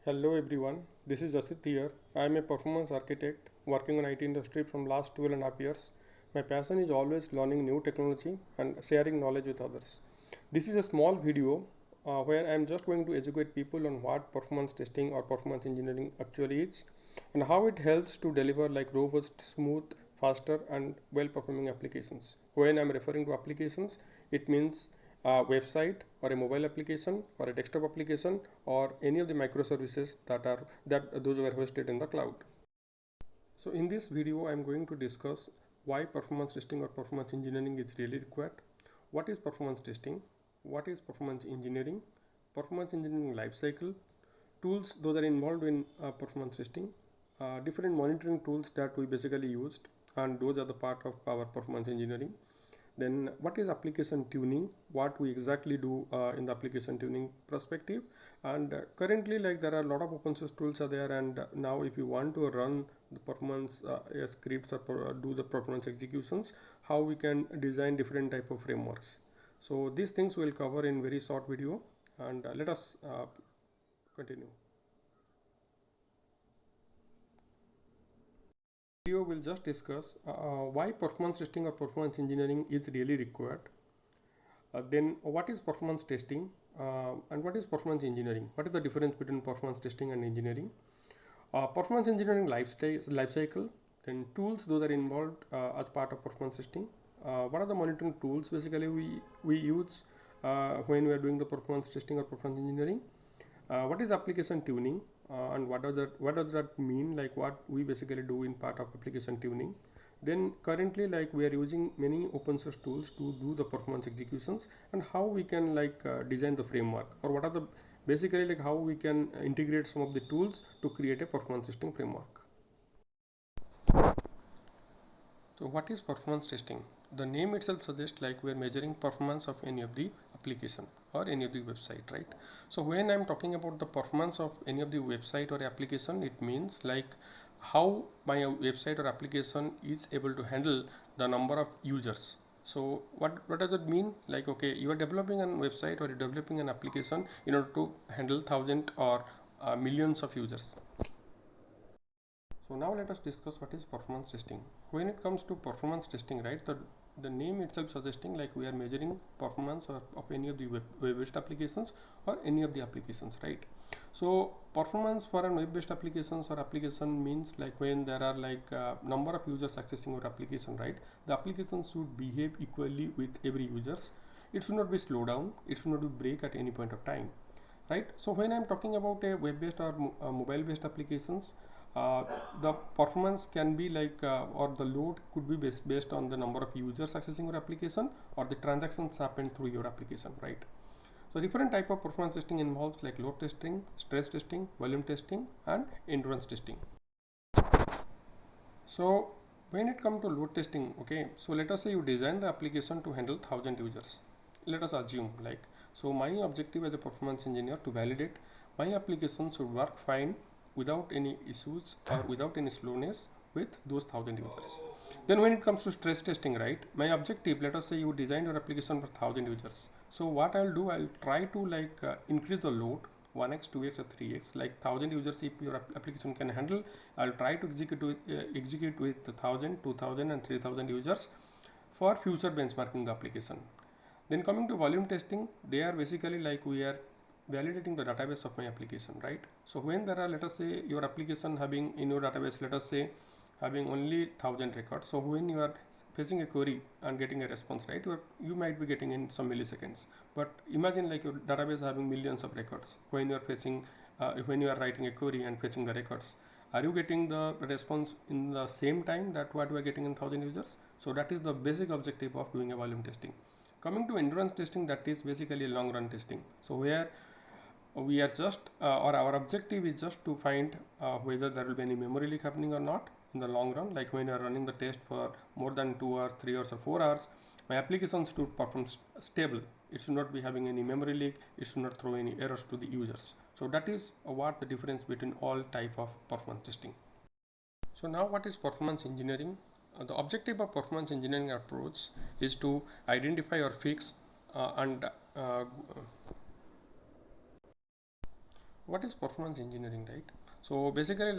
Hello everyone, this is Jasit here. I am a performance architect working on IT industry from last 12.5 years. My passion is always learning new technology and sharing knowledge with others. This is a small video where I am just going to educate people on what performance testing or performance engineering actually is and how it helps to deliver like robust, smooth, faster and well-performing applications. When I am referring to applications, it means a website or a mobile application or a desktop application or any of the microservices that those were hosted in the cloud. So in this video I am going to discuss why performance testing or performance engineering is really required, what is performance testing, what is performance engineering life cycle, tools those are involved in performance testing, different monitoring tools that we basically used, and those are the part of our performance engineering. Then what is application tuning, what we exactly do in the application tuning perspective, and currently like there are a lot of open source tools are there, and now if you want to run the performance scripts or do the performance executions, how we can design different type of frameworks. So these things we'll cover in very short video, and let us continue. Video will just discuss why performance testing or performance engineering is really required. Then what is performance testing and what is performance engineering? What is the difference between performance testing and engineering? Performance engineering life cycle, then tools those are involved as part of performance testing. What are the monitoring tools basically we use when we are doing the performance testing or performance engineering? What is application tuning and what does that mean, like what we basically do in part of application tuning. Then currently like we are using many open source tools to do the performance executions, and how we can like design the framework, or what are the basically like how we can integrate some of the tools to create a performance testing framework. So what is performance testing? The name itself suggests like we are measuring performance of any of the application or any of the website, right? So when I'm talking about the performance of any of the website or application, it means like how my website or application is able to handle the number of users. So what does it mean? Like, okay, you are developing a website or developing an application in order to handle thousands or millions of users. So now let us discuss what is performance testing. When it comes to performance testing, right, the name itself suggesting like we are measuring performance of any of the web-based applications or any of the applications, right? So performance for a web-based applications or application means like when there are like number of users accessing your application, right? The application should behave equally with every users. It should not be slow down. It should not be break at any point of time, right? So when I'm talking about a web-based or mobile-based applications, the performance can be like or the load could be based on the number of users accessing your application or the transactions happen through your application, right? So different type of performance testing involves like load testing, stress testing, volume testing and endurance testing. So when it comes to load testing, okay, so let us say you design the application to handle 1000 users. Let us assume like, so my objective as a performance engineer to validate my application should work fine without any issues or without any slowness with those 1000 users. Then when it comes to stress testing, right, my objective, let us say you design your application for 1000 users. So what I'll do, I'll try to like increase the load 1x, 2x or 3x, like 1000 users if your application can handle. I'll try to execute with 1000, 2000 and 3000 users for future benchmarking the application. Then coming to volume testing, they are basically like we are validating the database of my application, right? So when there are, let us say your application having in your database, let us say having only 1000 records. So when you are facing a query and getting a response, right, you might be getting in some milliseconds. But imagine like your database having millions of records. When you are facing, when you are writing a query and fetching the records, are you getting the response in the same time that what we are getting in 1000 users? So that is the basic objective of doing a volume testing. Coming to endurance testing, that is basically a long run testing. So where we are just or our objective is just to find whether there will be any memory leak happening or not in the long run. Like when you are running the test for more than 2 hours, 3 hours or 4 hours, my application should perform stable. It should not be having any memory leak. It should not throw any errors to the users. So that is what the difference between all type of performance testing. So now what is performance engineering? The objective of performance engineering approach is to identify or fix and what is performance engineering, right? So basically,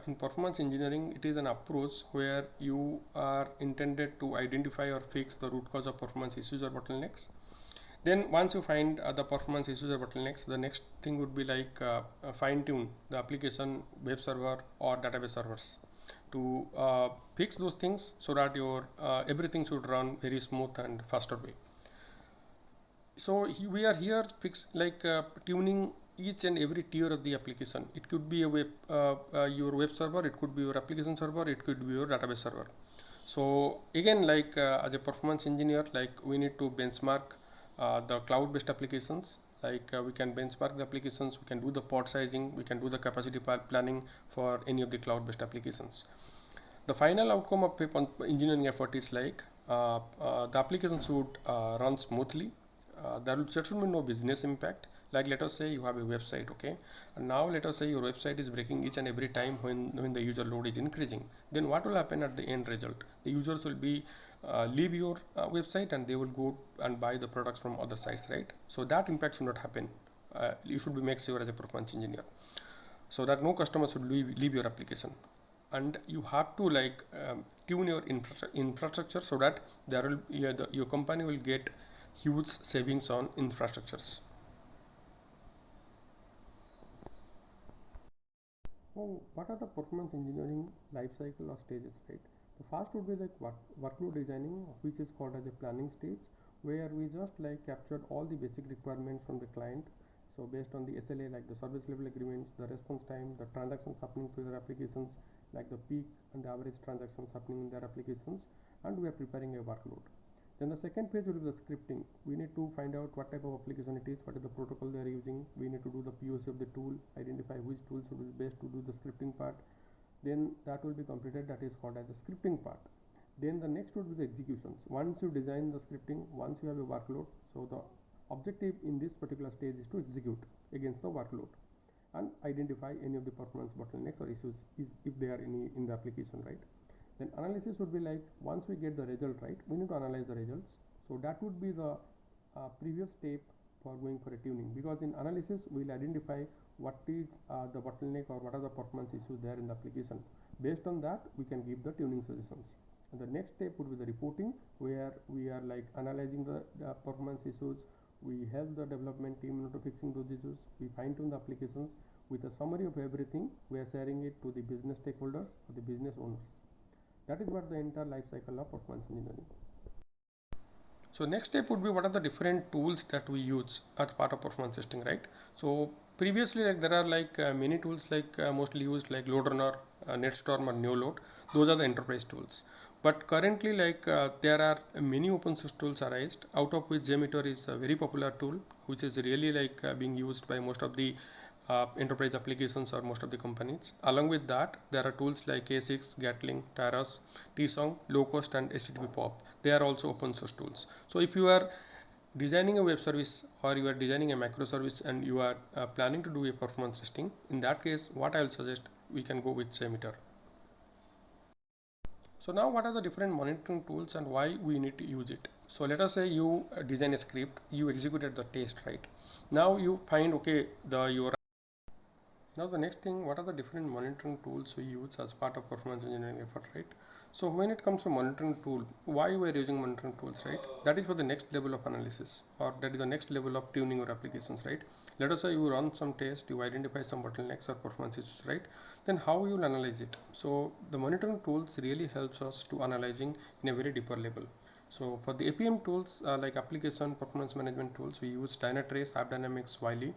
in performance engineering, it is an approach where you are intended to identify or fix the root cause of performance issues or bottlenecks. Then once you find the performance issues or bottlenecks, the next thing would be fine tune the application, web server or database servers to fix those things so that your everything should run very smooth and faster way. So we are here tuning each and every tier of the application. It could be a your web server, it could be your application server, it could be your database server. So again, as a performance engineer, we need to benchmark the cloud-based applications. We can benchmark the applications, we can do the pod sizing, we can do the capacity planning for any of the cloud-based applications. The final outcome of engineering effort is the application should run smoothly. There should be no business impact. Like let us say you have a website, okay, and now let us say your website is breaking each and every time when the user load is increasing. Then what will happen at the end result? The users will be leave your website and they will go and buy the products from other sites, right? So that impact should not happen. You should be make sure as a performance engineer so that no customer should leave your application. And you have to tune your infrastructure so that your company will get huge savings on infrastructures. So what are the performance engineering life cycle or stages, right? The first would be workload designing, which is called as a planning stage, where we just captured all the basic requirements from the client. So based on the SLA, like the service level agreements, the response time, the transactions happening to their applications, like the peak and the average transactions happening in their applications, and we are preparing a workload. Then the second page will be the scripting. We need to find out what type of application it is, what is the protocol they are using. We need to do the POC of the tool, identify which tools will be best to do the scripting part. Then that will be completed, that is called as the scripting part. Then the next would be the executions. Once you design the scripting, once you have a workload, so the objective in this particular stage is to execute against the workload and identify any of the performance bottlenecks or issues if there are any in the application, right? Then analysis would be once we get the result, right, we need to analyze the results. So that would be the previous step for going for a tuning, because in analysis we will identify what is the bottleneck or what are the performance issues there in the application. Based on that, we can give the tuning suggestions. And the next step would be the reporting, where we are analyzing the performance issues. We help the development team into fixing those issues. We fine tune the applications with a summary of everything. We are sharing it to the business stakeholders or the business owners. That is what the entire life cycle of performance engineering. So next step would be what are the different tools that we use as part of performance testing, right? So previously there are many tools mostly used like LoadRunner, NetStorm or NeoLoad. Those are the enterprise tools. But currently there are many open source tools arised, out of which JMeter is a very popular tool, which is really being used by most of the enterprise applications or most of the companies. Along with that, there are tools like K6, Gatling, Taros, Tsong, Lowcost and HTTP POP. They are also open source tools. So if you are designing a web service or you are designing a microservice and you are planning to do a performance testing, in that case what I will suggest, we can go with JMeter. So now what are the different monitoring tools and why we need to use it? So let us say you design a script, you executed the test, right? Now you find Now the next thing, what are the different monitoring tools we use as part of performance engineering effort, right? So when it comes to monitoring tool, why we are using monitoring tools, right? That is for the next level of analysis, or that is the next level of tuning your applications, right? Let us say you run some test, you identify some bottlenecks or performance issues, right? Then how you will analyze it? So the monitoring tools really helps us to analyzing in a very deeper level. So for the APM tools, like application performance management tools, we use Dynatrace, AppDynamics, Wiley,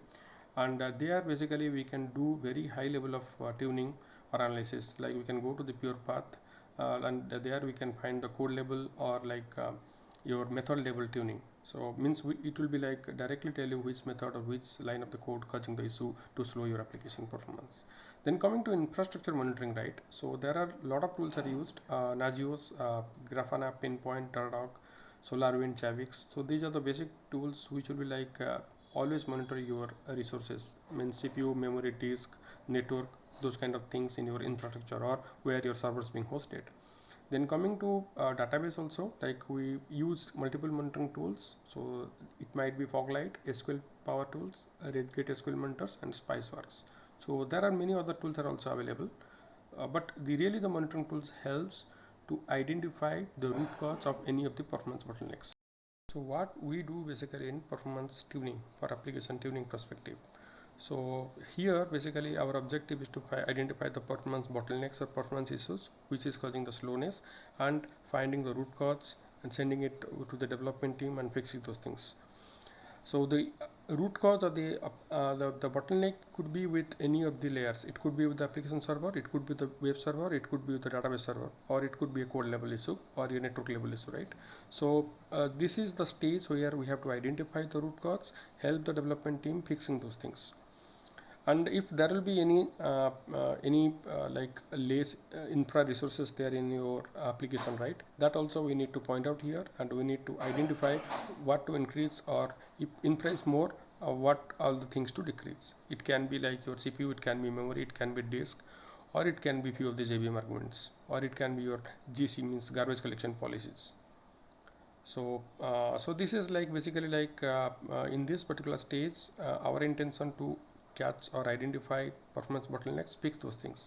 and there basically we can do very high level of tuning or analysis. Like we can go to the pure path and there we can find the code level or your method level tuning. So means it will be directly tell you which method or which line of the code causing the issue to slow your application performance. Then coming to infrastructure monitoring, right? So there are a lot of tools are used, Nagios, Grafana, Pinpoint, Datadog, SolarWinds, Javix. So these are the basic tools which will be always monitor your resources, means CPU, memory, disk, network, those kind of things in your infrastructure or where your servers being hosted. Then coming to database also, we use multiple monitoring tools. So it might be Foglight, SQL Power Tools, Redgate SQL Mentors, and Spiceworks. So there are many other tools are also available, but really the monitoring tools helps to identify the root cause of any of the performance bottlenecks. So what we do basically in performance tuning for application tuning perspective. So here basically our objective is to identify the performance bottlenecks or performance issues which is causing the slowness, and finding the root cause and sending it to the development team and fixing those things. So the root cause of the bottleneck could be with any of the layers. It could be with the application server, it could be the web server, it could be with the database server, or it could be a code level issue or a network level issue, right? So this is the stage where we have to identify the root cause, help the development team fixing those things. And if there will be any like less infra resources there in your application, right, that also we need to point out here, and we need to identify what to increase, or if infra is more, what all the things to decrease. It can be like your CPU, it can be memory, it can be disk, or it can be few of the JVM arguments, or it can be your GC, means garbage collection policies. So so this is like basically like in this particular stage our intention to catch or identify performance bottlenecks, fix those things.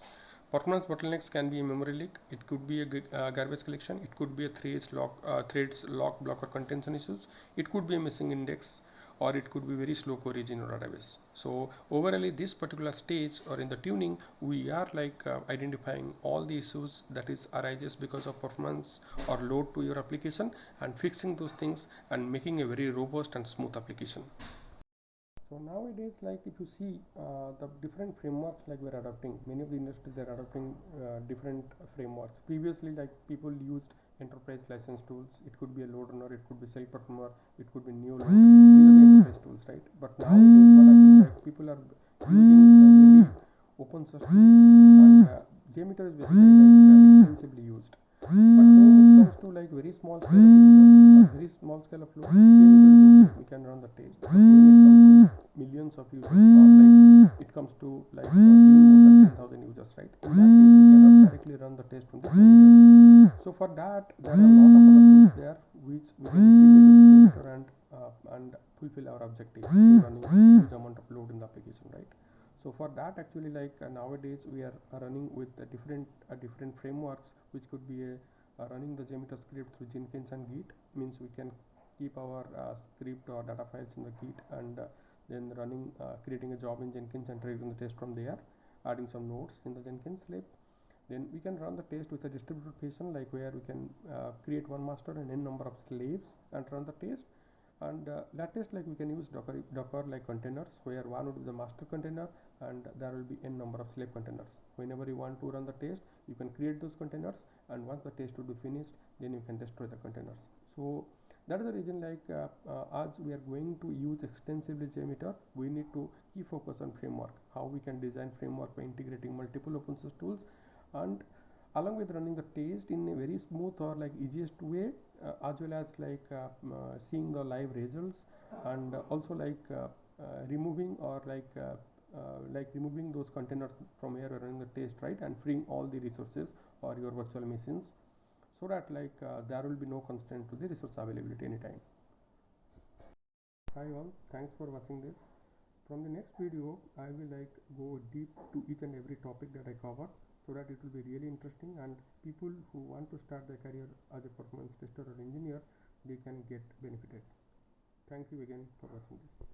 Performance bottlenecks can be a memory leak, it could be a garbage collection, it could be a threads lock block or contention issues, it could be a missing index, or it could be very slow queries in your database. So overall this particular stage or in the tuning, we are like identifying all the issues that is arises because of performance or load to your application, and fixing those things and making a very robust and smooth application. So nowadays, like if you see the different frameworks like we're adopting, many of the industries are adopting different frameworks. Previously, like people used enterprise license tools. It could be a load runner, it could be self performer, it could be new load. These are the enterprise tools, right? But nowadays, what happens, like people are using really open source tools, and JMeter is basically like extensively used. But when it comes to like very small scale of users or very small scale of load, JMeter is okay, we can run the test. But when it comes to millions of users, or like it comes to like even more than 10,000 users, right? In that case, we cannot directly run the test on the JMeter. So for that, there are a lot of other tools there which we can integrate with JMeter and fulfill our objective to running huge amount of load in the application, right? So for that, actually, like nowadays we are running with different frameworks, which could be running the JMeter script through Jenkins and Git. Means we can keep our script or data files in the Git, and then running creating a job in Jenkins and triggering the test from there, adding some nodes in the Jenkins lib. Then we can run the test with a distributed fashion, like where we can create one master and n number of slaves and run the test. And that test, like we can use docker like containers, where one would be the master container and there will be n number of slave containers. Whenever you want to run the test, you can create those containers, and once the test will be finished, then you can destroy the containers. So that is the reason, like as we are going to use extensively JMeter, we need to key focus on framework, how we can design framework by integrating multiple open source tools, and along with running the test in a very smooth or like easiest way, as well as like seeing the live results, and also removing or like removing those containers from here running the test, right, and freeing all the resources or your virtual machines, so that like there will be no constraint to the resource availability anytime. Hi all, thanks for watching this. From the next video, I will like go deep to each and every topic that I cover, so that it will be really interesting, and people who want to start their career as a performance tester or engineer, they can get benefited. Thank you again for watching this.